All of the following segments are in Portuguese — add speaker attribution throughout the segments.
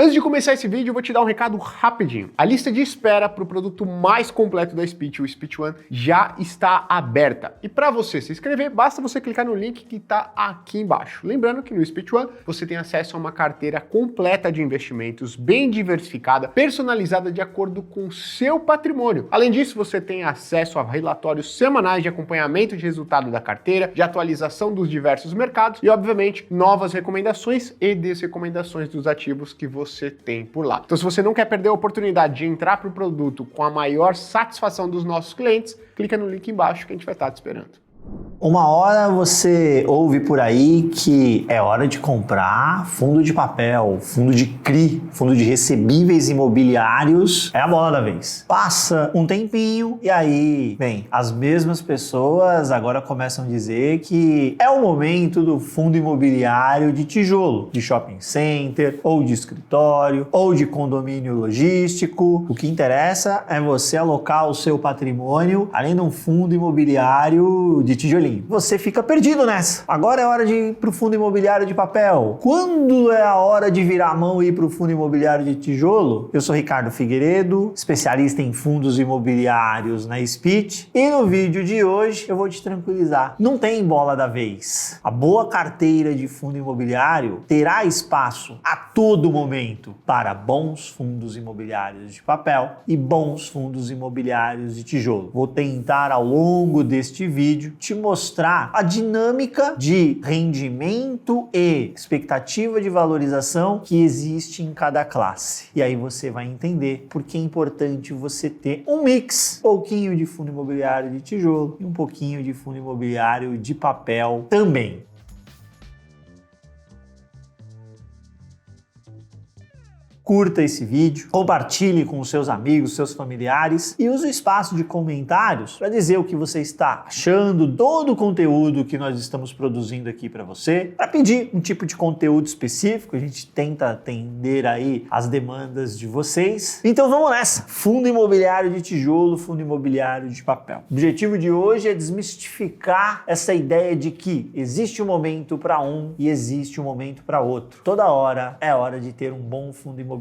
Speaker 1: Antes de começar esse vídeo, eu vou te dar um recado rapidinho. A lista de espera para o produto mais completo da Speech, o Speech One, já está aberta. E para você se inscrever, basta você clicar no link que está aqui embaixo. Lembrando que no Speech One você tem acesso a uma carteira completa de investimentos, bem diversificada, personalizada de acordo com o seu patrimônio. Além disso, você tem acesso a relatórios semanais de acompanhamento de resultado da carteira, de atualização dos diversos mercados e, obviamente, novas recomendações e desrecomendações dos ativos que você tem por lá. Então, se você não quer perder a oportunidade de entrar para o produto com a maior satisfação dos nossos clientes, clica no link embaixo que a gente vai estar te esperando.
Speaker 2: Uma hora você ouve por aí que é hora de comprar fundo de papel, fundo de CRI, fundo de recebíveis imobiliários, é a bola da vez. Passa um tempinho e aí, bem, as mesmas pessoas agora começam a dizer que é o momento do fundo imobiliário de tijolo, de shopping center, ou de escritório, ou de condomínio logístico. O que interessa é você alocar o seu patrimônio além de um fundo imobiliário de tijolinho. Você fica perdido nessa. Agora é hora de ir para o fundo imobiliário de papel. Quando é a hora de virar a mão e ir para o fundo imobiliário de tijolo? Eu sou Ricardo Figueiredo, especialista em fundos imobiliários na Speech, e no vídeo de hoje eu vou te tranquilizar. Não tem bola da vez. A boa carteira de fundo imobiliário terá espaço a todo momento para bons fundos imobiliários de papel e bons fundos imobiliários de tijolo. Vou tentar ao longo deste vídeo te mostrar a dinâmica de rendimento e expectativa de valorização que existe em cada classe. E aí você vai entender por que é importante você ter um mix, um pouquinho de fundo imobiliário de tijolo e um pouquinho de fundo imobiliário de papel também. Curta esse vídeo, compartilhe com os seus amigos, seus familiares e use o espaço de comentários para dizer o que você está achando, todo o conteúdo que nós estamos produzindo aqui para você, para pedir um tipo de conteúdo específico, a gente tenta atender aí as demandas de vocês. Então vamos nessa, fundo imobiliário de tijolo, fundo imobiliário de papel. O objetivo de hoje é desmistificar essa ideia de que existe um momento para um e existe um momento para outro. Toda hora é hora de ter um bom fundo imobiliário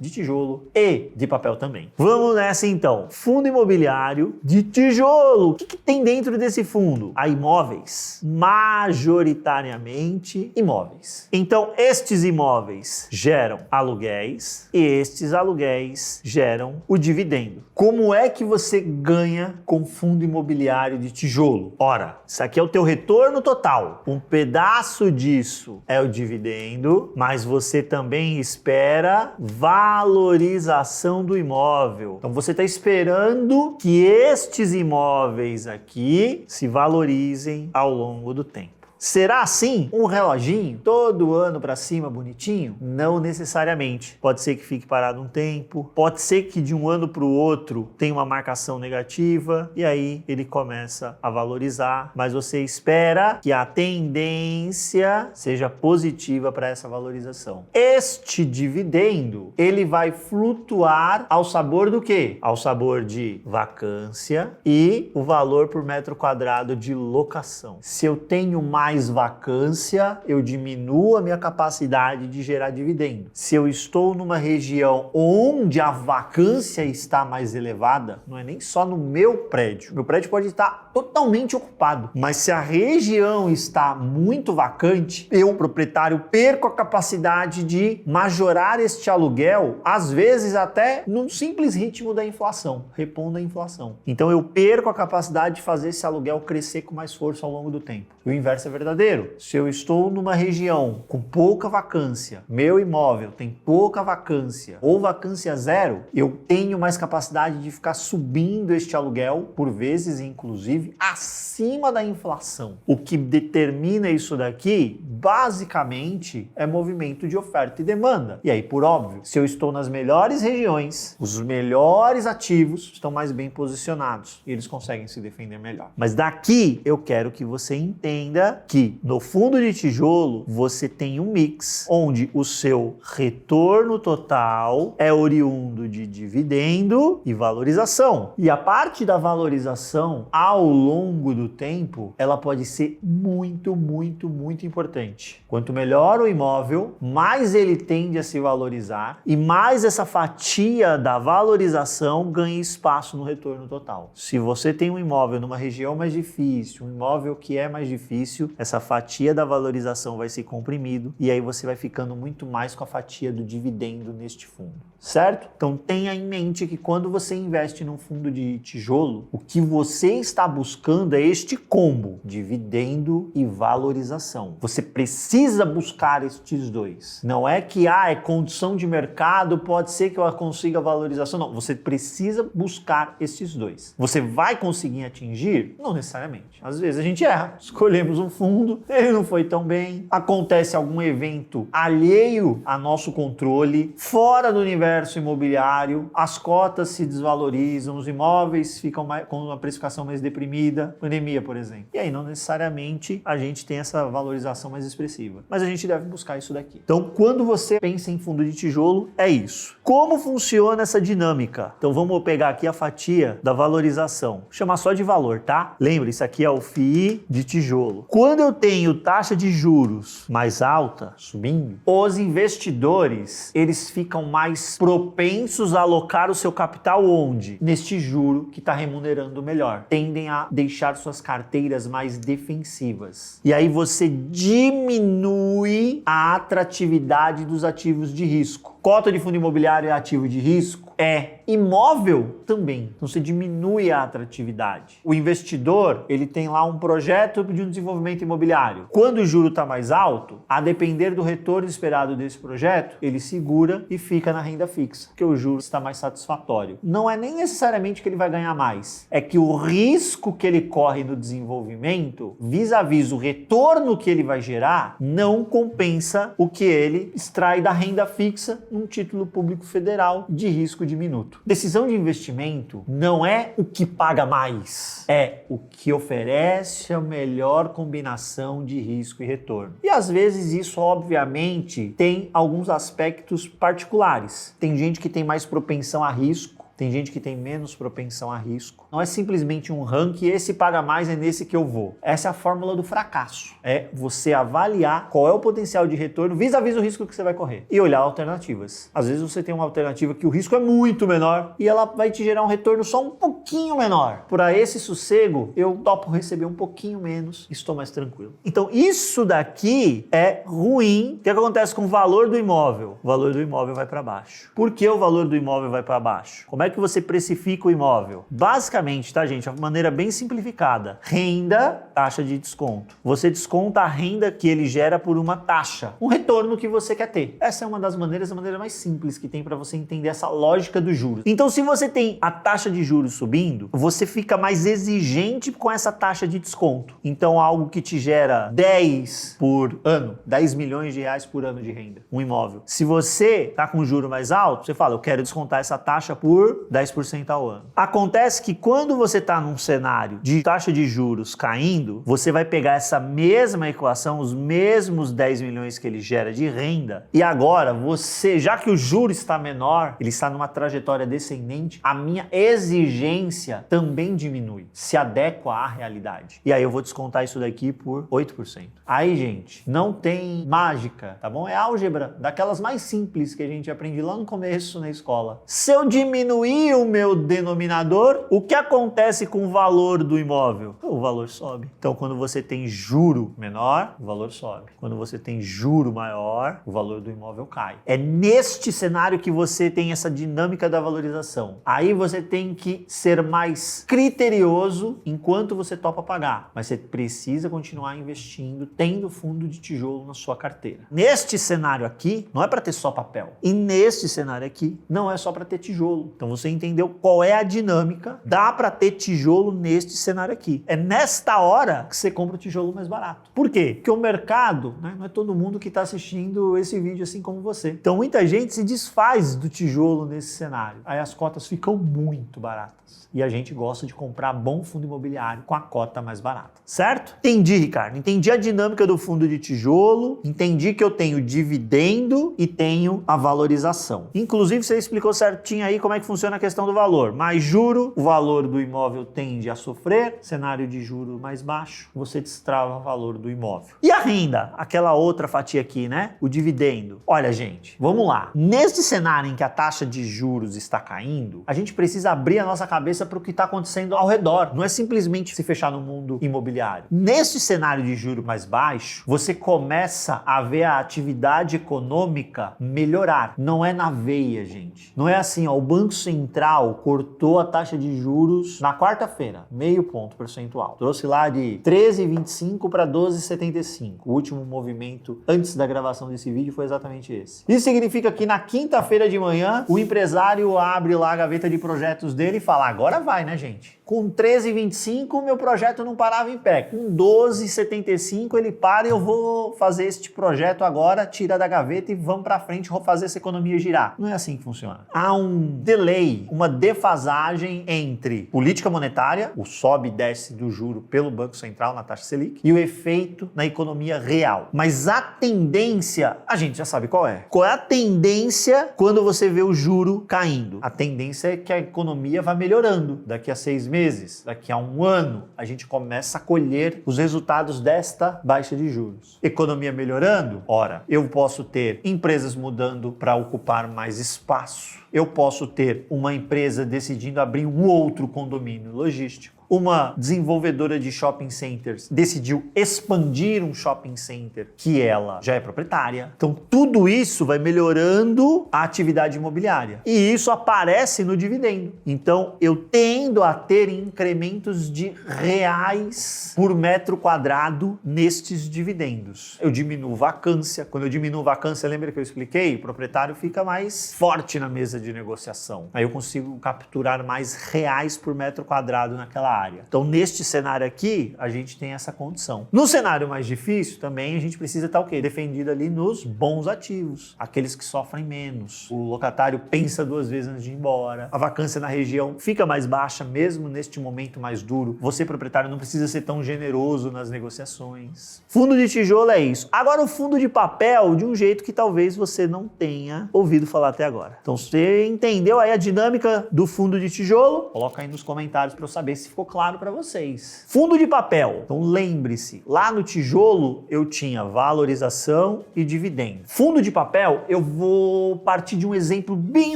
Speaker 2: de tijolo e de papel também. Vamos nessa então. Fundo imobiliário de tijolo. O que tem dentro desse fundo? Há imóveis, majoritariamente imóveis. Então, estes imóveis geram aluguéis e estes aluguéis geram o dividendo. Como é que você ganha com fundo imobiliário de tijolo? Ora, isso aqui é o teu retorno total. Um pedaço disso é o dividendo, mas você também espera valorização do imóvel. Então você está esperando que estes imóveis aqui se valorizem ao longo do tempo. Será assim um reloginho todo ano para cima bonitinho? Não necessariamente. Pode ser que fique parado um tempo, pode ser que de um ano para o outro tenha uma marcação negativa e aí ele começa a valorizar, mas você espera que a tendência seja positiva para essa valorização. Este dividendo, ele vai flutuar ao sabor do quê? Ao sabor de vacância e o valor por metro quadrado de locação. Se eu tenho mais vacância, eu diminuo a minha capacidade de gerar dividendo. Se eu estou numa região onde a vacância está mais elevada, não é nem só no meu prédio pode estar totalmente ocupado, mas se a região está muito vacante, eu, proprietário, perco a capacidade de majorar este aluguel, às vezes até num simples ritmo da inflação, repondo a inflação. Então eu perco a capacidade de fazer esse aluguel crescer com mais força ao longo do tempo. E o inverso é verdadeiro. Se eu estou numa região com pouca vacância, meu imóvel tem pouca vacância ou vacância zero, eu tenho mais capacidade de ficar subindo este aluguel, por vezes inclusive acima da inflação. O que determina isso daqui, basicamente, é movimento de oferta e demanda. E aí, por óbvio, se eu estou nas melhores regiões, os melhores ativos estão mais bem posicionados e eles conseguem se defender melhor. Mas daqui eu quero que você entenda entenda que no fundo de tijolo você tem um mix onde o seu retorno total é oriundo de dividendo e valorização. E a parte da valorização ao longo do tempo, ela pode ser muito, muito, muito importante. Quanto melhor o imóvel, mais ele tende a se valorizar e mais essa fatia da valorização ganha espaço no retorno total. Se você tem um imóvel numa região mais difícil, um imóvel que é mais difícil, essa fatia da valorização vai se comprimindo e aí você vai ficando muito mais com a fatia do dividendo neste fundo, certo? Então tenha em mente que quando você investe num fundo de tijolo, o que você está buscando é este combo, dividendo e valorização. Você precisa buscar estes dois. Não é que é condição de mercado, pode ser que eu consiga valorização. Não, você precisa buscar esses dois. Você vai conseguir atingir? Não necessariamente. Às vezes a gente erra. Escolhemos um fundo, ele não foi tão bem, acontece algum evento alheio a nosso controle, fora do universo imobiliário, as cotas se desvalorizam, os imóveis ficam com uma precificação mais deprimida, pandemia, por exemplo. E aí não necessariamente a gente tem essa valorização mais expressiva, mas a gente deve buscar isso daqui. Então, quando você pensa em fundo de tijolo, é isso. Como funciona essa dinâmica? Então, vamos pegar aqui a fatia da valorização. Vou chamar só de valor, tá? Lembre, isso aqui é o FII de tijolo. Quando eu tenho taxa de juros mais alta, subindo, os investidores, eles ficam mais propensos a alocar o seu capital onde? Neste juro que está remunerando melhor. Tendem a deixar suas carteiras mais defensivas. E aí você diminui a atratividade dos ativos de risco. Cota de fundo imobiliário é ativo de risco? É. Imóvel? Também. Então você diminui a atratividade. O investidor, ele tem lá um projeto de um desenvolvimento imobiliário. Quando o juro está mais alto, a depender do retorno esperado desse projeto, ele segura e fica na renda fixa, porque o juro está mais satisfatório. Não é nem necessariamente que ele vai ganhar mais, é que o risco que ele corre no desenvolvimento, vis-à-vis o retorno que ele vai gerar, não compensa o que ele extrai da renda fixa num título público federal de risco diminuto. Decisão de investimento não é o que paga mais, é o que oferece a melhor combinação de risco e retorno. E às vezes isso, obviamente, tem alguns aspectos particulares. Tem gente que tem mais propensão a risco, tem gente que tem menos propensão a risco. Não é simplesmente um ranking, esse paga mais, é nesse que eu vou. Essa é a fórmula do fracasso. É você avaliar qual é o potencial de retorno vis-à-vis o risco que você vai correr. E olhar alternativas. Às vezes você tem uma alternativa que o risco é muito menor e ela vai te gerar um retorno só um pouquinho menor. Por esse sossego, eu topo receber um pouquinho menos e estou mais tranquilo. Então isso daqui é ruim. O que acontece com o valor do imóvel? O valor do imóvel vai para baixo. Por que o valor do imóvel vai para baixo? Como é que você precifica o imóvel? Basicamente, tá, gente? De maneira bem simplificada. Renda, taxa de desconto. Você desconta a renda que ele gera por uma taxa. Um retorno que você quer ter. Essa é uma das maneiras, a maneira mais simples que tem para você entender essa lógica dos juros. Então, se você tem a taxa de juros subindo, você fica mais exigente com essa taxa de desconto. Então, algo que te gera 10 por ano, 10 milhões de reais por ano de renda, um imóvel. Se você tá com juro mais alto, você fala, eu quero descontar essa taxa por 10% ao ano. Acontece que quando você está num cenário de taxa de juros caindo, você vai pegar essa mesma equação, os mesmos 10 milhões que ele gera de renda, e agora você, já que o juro está menor, ele está numa trajetória descendente, a minha exigência também diminui, se adequa à realidade. E aí eu vou descontar isso daqui por 8%. Aí, gente, não tem mágica, tá bom? É álgebra, daquelas mais simples que a gente aprende lá no começo na escola. Se eu diminuir o meu denominador, o que acontece com o valor do imóvel? O valor sobe. Então, quando você tem juro menor, o valor sobe. Quando você tem juro maior, o valor do imóvel cai. É neste cenário que você tem essa dinâmica da valorização. Aí você tem que ser mais criterioso enquanto você topa pagar. Mas você precisa continuar investindo, tendo fundo de tijolo na sua carteira. Neste cenário aqui, não é para ter só papel. E neste cenário aqui, não é só para ter tijolo. Então, Você entendeu qual é a dinâmica? Dá para ter tijolo neste cenário aqui. É nesta hora que você compra o tijolo mais barato. Por quê? Porque o mercado, né, não é todo mundo que está assistindo esse vídeo assim como você. Então muita gente se desfaz do tijolo nesse cenário. Aí as cotas ficam muito baratas. E a gente gosta de comprar bom fundo imobiliário com a cota mais barata. Certo? Entendi, Ricardo. Entendi a dinâmica do fundo de tijolo. Entendi que eu tenho dividendo e tenho a valorização. Inclusive, você explicou certinho aí como é que funciona a questão do valor. Mais juro, o valor do imóvel tende a sofrer. Cenário de juro mais baixo, você destrava o valor do imóvel. E a renda? Aquela outra fatia aqui, né? O dividendo. Olha, gente, vamos lá. Neste cenário em que a taxa de juros está caindo, a gente precisa abrir a nossa cabeça para o que está acontecendo ao redor. Não é simplesmente se fechar no mundo imobiliário. Neste cenário de juro mais baixo, você começa a ver a atividade econômica melhorar. Não é na veia, gente. Não é assim, ó, o Banco Central cortou a taxa de juros na quarta-feira, meio ponto percentual. Trouxe lá de 13,25 para 12,75. O último movimento antes da gravação desse vídeo foi exatamente esse. Isso significa que na quinta-feira de manhã, o empresário abre lá a gaveta de projetos dele e fala, agora vai, né, gente? Com 13,25 meu projeto não parava em pé. Com 12,75 ele para e eu vou fazer este projeto agora, tira da gaveta e vamos para frente, vou fazer essa economia girar. Não é assim que funciona. Há um delay, uma defasagem entre política monetária, o sobe e desce do juro pelo Banco Central na taxa Selic, e o efeito na economia real. Mas a tendência, a gente já sabe qual é. Qual é a tendência quando você vê o juro caindo? A tendência é que a economia vai melhorando. Daqui a 6 meses, daqui a um ano, a gente começa a colher os resultados desta baixa de juros. Economia melhorando? Ora, eu posso ter empresas mudando para ocupar mais espaço. Eu posso ter uma empresa decidindo abrir um outro condomínio logístico. Uma desenvolvedora de shopping centers decidiu expandir um shopping center que ela já é proprietária. Então, tudo isso vai melhorando a atividade imobiliária. E isso aparece no dividendo. Então, eu tendo a ter incrementos de reais por metro quadrado nestes dividendos. Eu diminuo vacância. Quando eu diminuo vacância, lembra que eu expliquei? O proprietário fica mais forte na mesa de negociação. Aí eu consigo capturar mais reais por metro quadrado naquela área. Então, neste cenário aqui, a gente tem essa condição. No cenário mais difícil, também, a gente precisa estar o quê? Defendido ali nos bons ativos, aqueles que sofrem menos. O locatário pensa 2 vezes antes de ir embora. A vacância na região fica mais baixa, mesmo neste momento mais duro. Você, proprietário, não precisa ser tão generoso nas negociações. Fundo de tijolo é isso. Agora, o fundo de papel, de um jeito que talvez você não tenha ouvido falar até agora. Então, você entendeu aí a dinâmica do fundo de tijolo? Coloca aí nos comentários para eu saber se ficou claro para vocês. Fundo de papel. Então lembre-se, lá no tijolo eu tinha valorização e dividendo. Fundo de papel, eu vou partir de um exemplo bem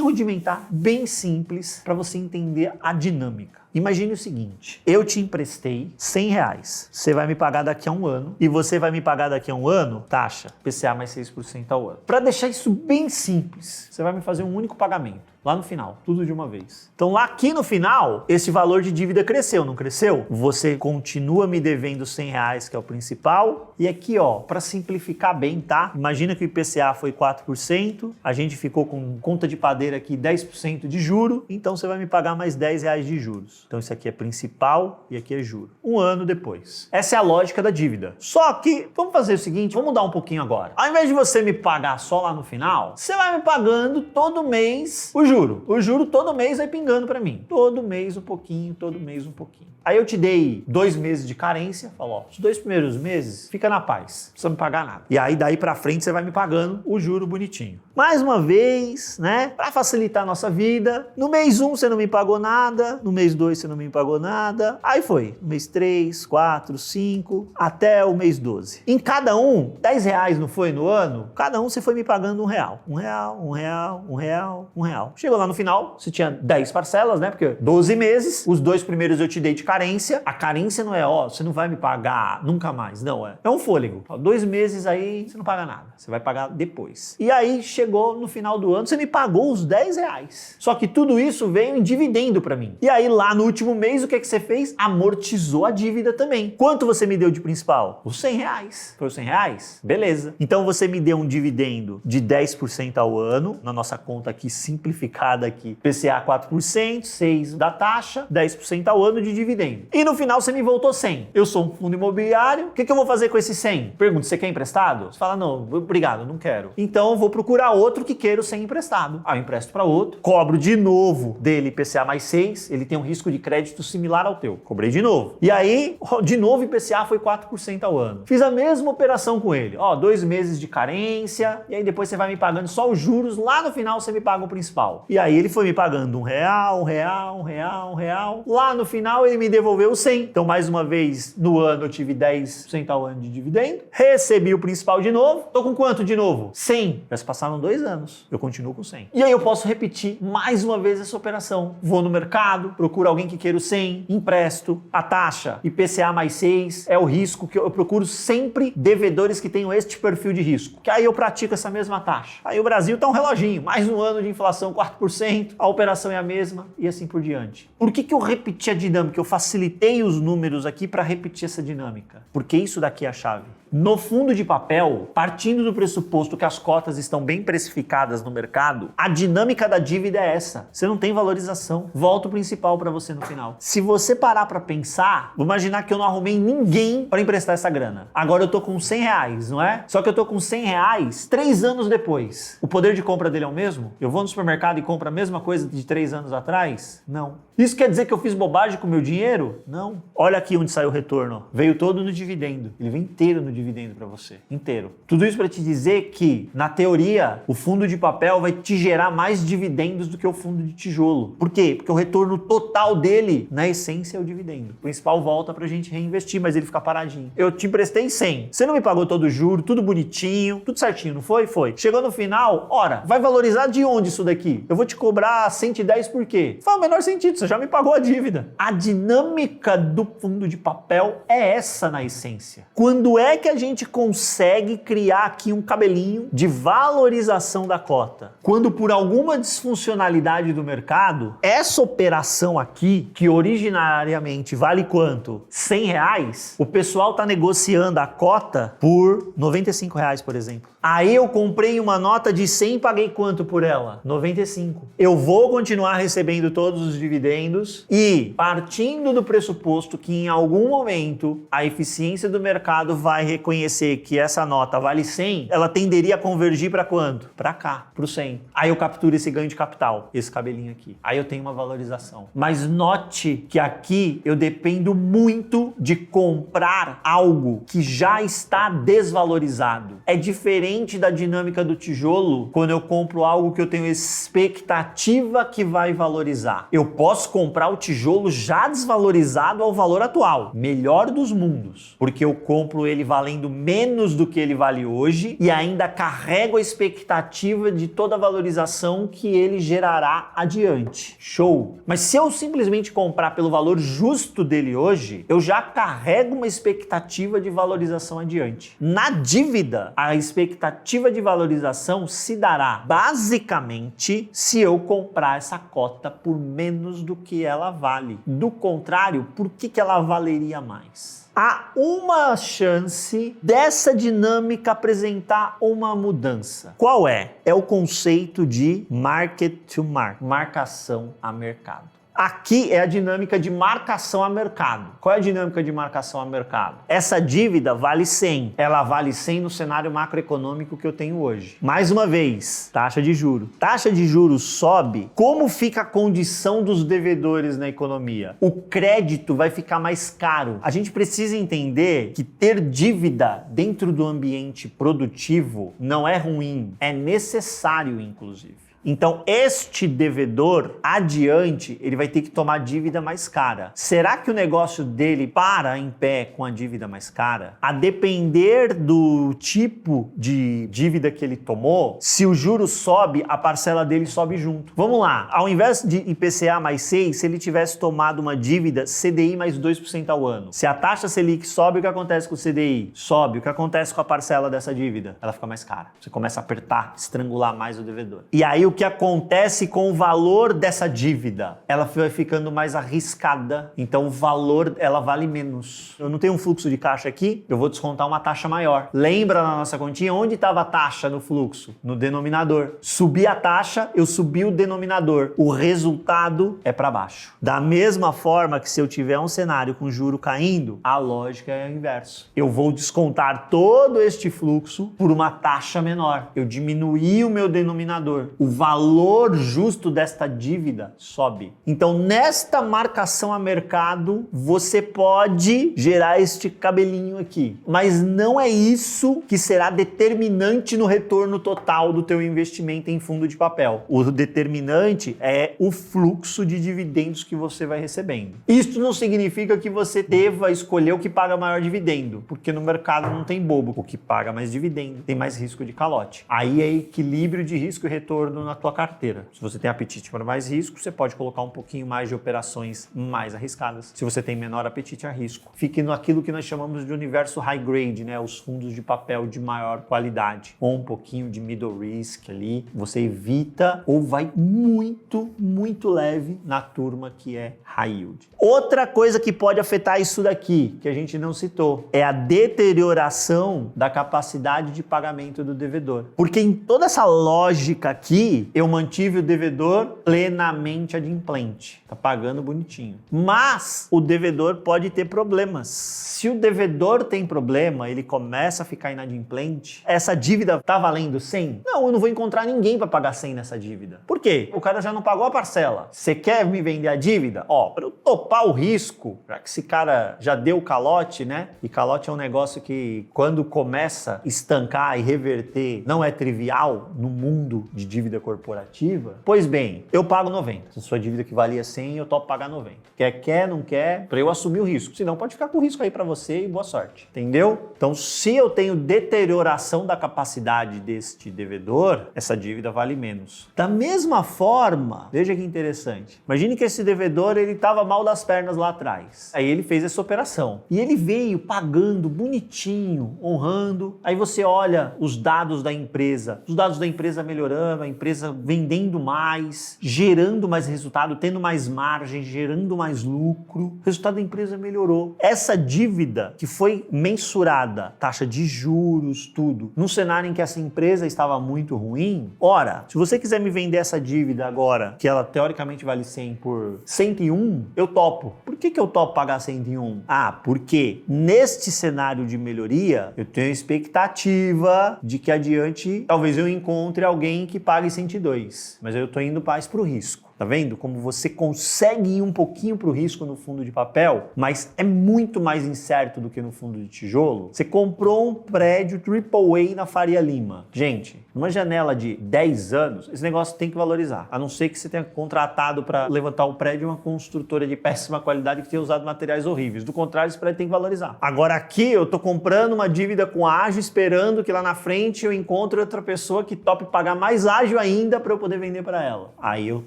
Speaker 2: rudimentar, bem simples, para você entender a dinâmica. Imagine o seguinte, eu te emprestei R$100, você vai me pagar daqui a um ano e você vai me pagar daqui a um ano, taxa, PCA mais 6% ao ano. Para deixar isso bem simples, você vai me fazer um único pagamento. Lá no final, tudo de uma vez. Então lá aqui no final, esse valor de dívida cresceu, não cresceu? Você continua me devendo R$100, que é o principal. E aqui, ó, para simplificar bem, tá? Imagina que o IPCA foi 4%, a gente ficou com conta de padeira aqui 10% de juro, então você vai me pagar mais R$10 de juros. Então isso aqui é principal e aqui é juro. Um ano depois. Essa é a lógica da dívida. Só que, vamos fazer o seguinte, vamos mudar um pouquinho agora. Ao invés de você me pagar só lá no final, você vai me pagando todo mês o juro. O juro todo mês vai pingando para mim. Todo mês um pouquinho, todo mês um pouquinho. Aí eu te dei 2 meses de carência, falou, ó, os 2 primeiros meses fica na paz, não precisa me pagar nada. E aí daí para frente você vai me pagando o juro bonitinho. Mais uma vez, né, para facilitar a nossa vida, no mês 1 você não me pagou nada, no mês 2 você não me pagou nada, aí foi, no mês 3, 4, 5, até o mês 12. Em cada um, R$10 não foi no ano? Cada um você foi me pagando R$1. R$1. Chegou lá no final, você tinha 10 parcelas, né, porque 12 meses, os 2 primeiros eu te dei de carência. A carência não é, ó, você não vai me pagar nunca mais, não, é um fôlego. Ó, 2 meses aí, você não paga nada, você vai pagar depois. E aí chegou no final do ano, você me pagou os R$10. Só que tudo isso veio em dividendo para mim. E aí lá no no último mês, o que você fez? Amortizou a dívida também. Quanto você me deu de principal? Os R$100. Foi os R$100? Beleza. Então você me deu um dividendo de 10% ao ano, na nossa conta aqui simplificada aqui, PCA 4%, 6% da taxa, 10% ao ano de dividendo. E no final você me voltou 100. Eu sou um fundo imobiliário, o que eu vou fazer com esse 100? Pergunta, você quer emprestado? Você fala, não, obrigado, não quero. Então eu vou procurar outro que queira o 100 emprestado. Eu empresto para outro, cobro de novo dele IPCA mais 6, ele tem um risco de crédito similar ao teu. Cobrei de novo. E aí, de novo, IPCA foi 4% ao ano. Fiz a mesma operação com ele. 2 meses de carência, e aí depois você vai me pagando só os juros, lá no final você me paga o principal. E aí ele foi me pagando R$1, R$1, R$1, R$1. Lá no final ele me devolveu o 100. Então, mais uma vez, no ano eu tive 10% ao ano de dividendo, recebi o principal de novo. Tô com quanto de novo? 100. Já se passaram 2 anos. Eu continuo com 100. E aí eu posso repetir mais uma vez essa operação. Vou no mercado, procuro alguém que queira o 100, empresto, a taxa IPCA mais 6 é o risco que eu procuro sempre devedores que tenham este perfil de risco. Que aí eu pratico essa mesma taxa. Aí o Brasil tá um reloginho, mais um ano de inflação 4%, a operação é a mesma e assim por diante. Por que eu repeti a dinâmica? Eu facilitei os números aqui para repetir essa dinâmica. Porque isso daqui é a chave. No fundo de papel, partindo do pressuposto que as cotas estão bem precificadas no mercado, a dinâmica da dívida é essa. Você não tem valorização. Volta o principal para você no final. Se você parar para pensar, vou imaginar que eu não arrumei ninguém para emprestar essa grana. Agora eu tô com R$100, não é? Só que eu tô com R$100 3 anos depois. O poder de compra dele é o mesmo? Eu vou no supermercado e compro a mesma coisa de 3 anos atrás? Não. Isso quer dizer que eu fiz bobagem com o meu dinheiro? Não. Olha aqui onde saiu o retorno. Veio todo no dividendo. Ele vem inteiro no dividendo para você. Inteiro. Tudo isso para te dizer que, na teoria, o fundo de papel vai te gerar mais dividendos do que o fundo de tijolo. Por quê? Porque o retorno total dele, na essência, é o dividendo. O principal volta pra gente reinvestir, mas ele fica paradinho. Eu te emprestei 100. Você não me pagou todo o juro, tudo bonitinho, tudo certinho, não foi? Foi. Chegou no final, ora, vai valorizar de onde isso daqui? Eu vou te cobrar 110 por quê? Faz o menor sentido, você já me pagou a dívida. A dinâmica do fundo de papel é essa na essência. Quando é que a gente consegue criar aqui um cabelinho de valorização da cota? Quando por alguma disfuncionalidade do mercado, essa operação aqui, que originariamente vale quanto? R$100, o pessoal tá negociando a cota por R$95, por exemplo. Aí eu comprei uma nota de 100 e paguei quanto por ela? 95. Eu vou continuar recebendo todos os dividendos e partindo do pressuposto que em algum momento a eficiência do mercado vai reconhecer que essa nota vale 100, ela tenderia a convergir para quanto? Para cá, para o 100. Aí eu capturo esse ganho de capital, esse cabelinho aqui. Aí eu tenho uma valorização. Mas note que aqui eu dependo muito de comprar algo que já está desvalorizado. É diferente da dinâmica do tijolo quando eu compro algo que eu tenho expectativa que vai valorizar. Eu posso comprar o tijolo já desvalorizado ao valor atual. Melhor dos mundos. Porque eu compro ele valendo menos do que ele vale hoje e ainda carrego a expectativa de toda a valorização que ele gerará adiante. Show! Mas se eu simplesmente comprar pelo valor justo dele hoje, eu já carrego uma expectativa de valorização adiante. Na dívida, a expectativa de valorização se dará basicamente se eu comprar essa cota por menos do que ela vale. Do contrário, por que ela valeria mais? Há uma chance dessa dinâmica apresentar uma mudança. Qual é? É o conceito de market to market, marcação a mercado. Aqui é a dinâmica de marcação a mercado. Qual é a dinâmica de marcação a mercado? Essa dívida vale 100. Ela vale 100 no cenário macroeconômico que eu tenho hoje. Mais uma vez, taxa de juros. Taxa de juros sobe. Como fica a condição dos devedores na economia? O crédito vai ficar mais caro. A gente precisa entender que ter dívida dentro do ambiente produtivo não é ruim. É necessário, inclusive. Então, este devedor, adiante, ele vai ter que tomar dívida mais cara. Será que o negócio dele para em pé com a dívida mais cara? A depender do tipo de dívida que ele tomou, se o juro sobe, a parcela dele sobe junto. Vamos lá, ao invés de IPCA mais 6, se ele tivesse tomado uma dívida CDI mais 2% ao ano. Se a taxa Selic sobe, o que acontece com o CDI? Sobe. O que acontece com a parcela dessa dívida? Ela fica mais cara. Você começa a apertar, estrangular mais o devedor. E aí o que acontece com o valor dessa dívida? Ela vai ficando mais arriscada, então o valor, ela vale menos. Eu não tenho um fluxo de caixa aqui, eu vou descontar uma taxa maior. Lembra na nossa continha onde estava a taxa no fluxo? No denominador. Subi a taxa, eu subi o denominador. O resultado é para baixo. Da mesma forma que se eu tiver um cenário com juro caindo, a lógica é o inverso. Eu vou descontar todo este fluxo por uma taxa menor. Eu diminuí o meu denominador. O valor justo desta dívida sobe. Então, nesta marcação a mercado, você pode gerar este cabelinho aqui. Mas não é isso que será determinante no retorno total do teu investimento em fundo de papel. O determinante é o fluxo de dividendos que você vai recebendo. Isso não significa que você deva escolher o que paga maior dividendo, porque no mercado não tem bobo. O que paga mais dividendo tem mais risco de calote. Aí é equilíbrio de risco e retorno na tua carteira. Se você tem apetite para mais risco, você pode colocar um pouquinho mais de operações mais arriscadas. Se você tem menor apetite a risco, fique naquilo que nós chamamos de universo high grade, né? Os fundos de papel de maior qualidade, ou um pouquinho de middle risk ali. Você evita ou vai muito leve na turma que é high yield. Outra coisa que pode afetar isso daqui, que a gente não citou, é a deterioração da capacidade de pagamento do devedor. Porque em toda essa lógica aqui, eu mantive o devedor plenamente adimplente. Tá pagando bonitinho. Mas o devedor pode ter problemas. Se o devedor tem problema, ele começa a ficar inadimplente, essa dívida tá valendo 100? Não, eu não vou encontrar ninguém para pagar 100 nessa dívida. Por quê? O cara já não pagou a parcela. Você quer me vender a dívida? Ó, para eu topar o risco, já que esse cara já deu calote, né? E calote é um negócio que quando começa a estancar e reverter, não é trivial no mundo de dívida corporativa. Pois bem, eu pago 90. Se a sua dívida que valia 100, eu topo pagar 90. Quer, não quer, para eu assumir o risco. Senão pode ficar com o risco aí para você e boa sorte. Entendeu? Então, se eu tenho deterioração da capacidade deste devedor, essa dívida vale menos. Da mesma forma, veja que interessante. Imagine que esse devedor, ele estava mal das pernas lá atrás. Aí ele fez essa operação. E ele veio pagando bonitinho, honrando. Aí você olha os dados da empresa. Os dados da empresa melhorando, a empresa vendendo mais, gerando mais resultado, tendo mais margem, gerando mais lucro. O resultado da empresa melhorou. Essa dívida que foi mensurada, taxa de juros, tudo, num cenário em que essa empresa estava muito ruim, ora, se você quiser me vender essa dívida agora, que ela teoricamente vale 100 por 101, eu topo. Por que eu topo pagar 101? Ah, porque neste cenário de melhoria, eu tenho expectativa de que adiante talvez eu encontre alguém que pague 102, mas eu tô indo mais pro risco. Tá vendo como você consegue ir um pouquinho para o risco no fundo de papel, mas é muito mais incerto do que no fundo de tijolo? Você comprou um prédio AAA na Faria Lima. Gente, numa janela de 10 anos, esse negócio tem que valorizar. A não ser que você tenha contratado para levantar o prédio uma construtora de péssima qualidade que tenha usado materiais horríveis. Do contrário, esse prédio tem que valorizar. Agora aqui eu tô comprando uma dívida com ágio, esperando que lá na frente eu encontre outra pessoa que tope pagar mais ágio ainda para eu poder vender para ela. Aí eu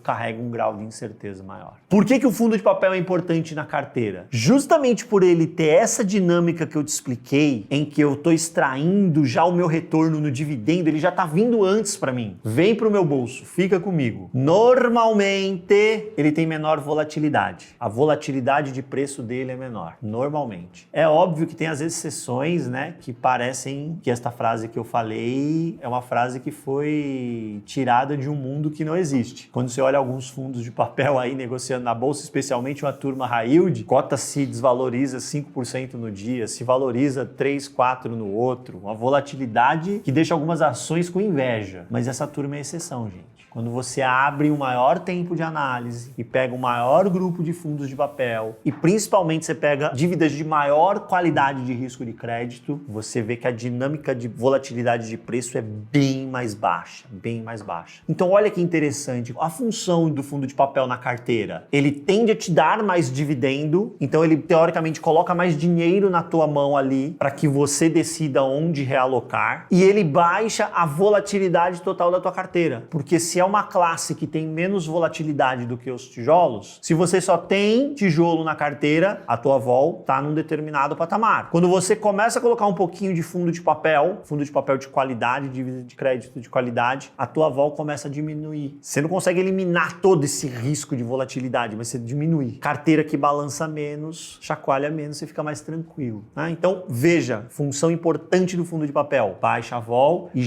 Speaker 2: carrego um grau de incerteza maior. Por que o fundo de papel é importante na carteira? Justamente por ele ter essa dinâmica que eu te expliquei, em que eu estou extraindo já o meu retorno no dividendo, ele já está vindo antes para mim. Vem para o meu bolso, fica comigo. Normalmente, ele tem menor volatilidade. A volatilidade de preço dele é menor, normalmente. É óbvio que tem às vezes exceções, né, que parecem que esta frase que eu falei é uma frase que foi tirada de um mundo que não existe. Quando você olha alguns fundos de papel aí negociando na bolsa, especialmente uma turma high yield, cota se desvaloriza 5% no dia, se valoriza 3, 4 no outro, uma volatilidade que deixa algumas ações com inveja. Mas essa turma é exceção, gente. Quando você abre um maior tempo de análise e pega um maior grupo de fundos de papel e principalmente você pega dívidas de maior qualidade de risco de crédito, você vê que a dinâmica de volatilidade de preço é bem mais baixa, bem mais baixa. Então olha que interessante, a função do fundo de papel na carteira, ele tende a te dar mais dividendo, então ele teoricamente coloca mais dinheiro na tua mão ali para que você decida onde realocar e ele baixa a volatilidade total da tua carteira, porque se uma classe que tem menos volatilidade do que os tijolos, se você só tem tijolo na carteira, a tua vol está num determinado patamar. Quando você começa a colocar um pouquinho de fundo de papel de qualidade, dívida de crédito de qualidade, a tua vol começa a diminuir. Você não consegue eliminar todo esse risco de volatilidade, mas você diminui. Carteira que balança menos, chacoalha menos, você fica mais tranquilo, né? Então, veja, função importante do fundo de papel. Baixa a vol e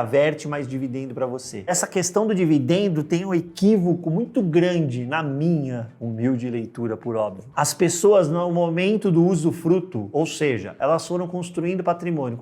Speaker 2: verte mais dividendo para você. Essa questão do dividendo tem um equívoco muito grande na minha humilde leitura, por óbvio. As pessoas, no momento do usufruto, ou seja, elas foram construindo patrimônio.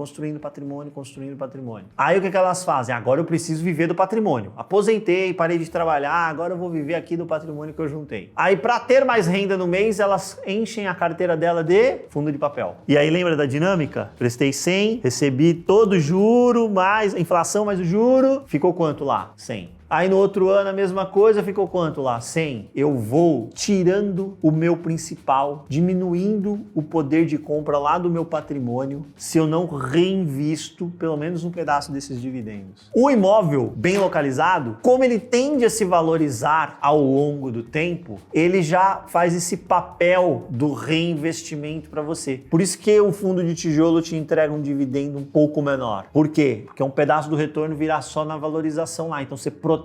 Speaker 2: Aí o que elas fazem? Agora eu preciso viver do patrimônio. Aposentei, parei de trabalhar, agora eu vou viver aqui do patrimônio que eu juntei. Aí, para ter mais renda no mês, elas enchem a carteira dela de fundo de papel. E aí, lembra da dinâmica? Prestei 100, recebi todo o juro, mais a inflação, mais o juro. Ficou quanto lá? 100. Aí no outro ano a mesma coisa, ficou quanto lá? 100. Eu vou tirando o meu principal, diminuindo o poder de compra lá do meu patrimônio, se eu não reinvisto pelo menos um pedaço desses dividendos. O imóvel bem localizado, como ele tende a se valorizar ao longo do tempo, ele já faz esse papel do reinvestimento para você. Por isso que o fundo de tijolo te entrega um dividendo um pouco menor. Por quê? Porque um pedaço do retorno virá só na valorização lá. Então você protege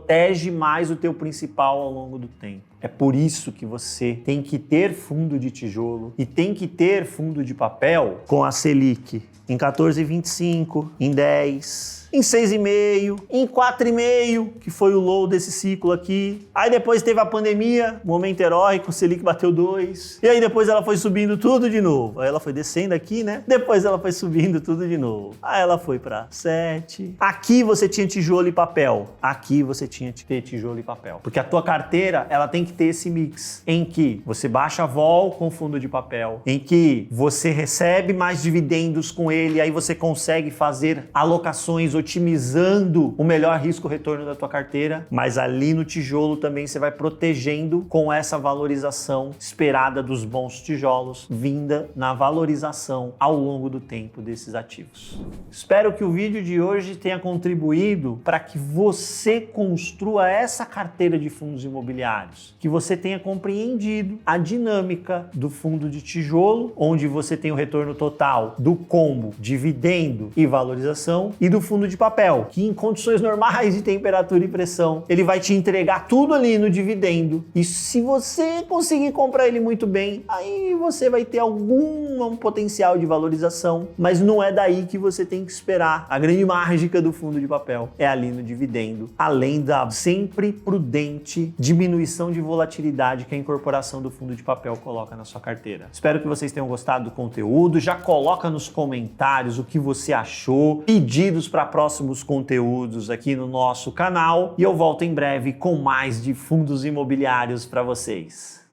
Speaker 2: mais o teu principal ao longo do tempo. É por isso que você tem que ter fundo de tijolo e tem que ter fundo de papel com a Selic em 14,25, em 10, em 6,5, em 4,5, que foi o low desse ciclo aqui. Aí depois teve a pandemia, momento heróico, o Selic bateu 2. E aí depois ela foi subindo tudo de novo. Aí ela foi descendo aqui, né? Depois ela foi subindo tudo de novo. Aí ela foi para 7. Aqui você tinha tijolo e papel. Aqui você tinha que ter tijolo e papel. Porque a tua carteira, ela tem que ter esse mix em que você baixa a vol com fundo de papel, em que você recebe mais dividendos com ele, aí você consegue fazer alocações otimizando o melhor risco-retorno da tua carteira, mas ali no tijolo também você vai protegendo com essa valorização esperada dos bons tijolos, vinda na valorização ao longo do tempo desses ativos. Espero que o vídeo de hoje tenha contribuído para que você construa essa carteira de fundos imobiliários, que você tenha compreendido a dinâmica do fundo de tijolo, onde você tem o retorno total do combo dividendo e valorização, e do fundo de papel, que em condições normais de temperatura e pressão, ele vai te entregar tudo ali no dividendo. E se você conseguir comprar ele muito bem, aí você vai ter algum potencial de valorização, mas não é daí que você tem que esperar. A grande mágica do fundo de papel é ali no dividendo, além da sempre prudente diminuição de volatilidade que a incorporação do fundo de papel coloca na sua carteira. Espero que vocês tenham gostado do conteúdo. Já coloca nos comentários o que você achou, pedidos para próximos conteúdos aqui no nosso canal, e eu volto em breve com mais de fundos imobiliários para vocês.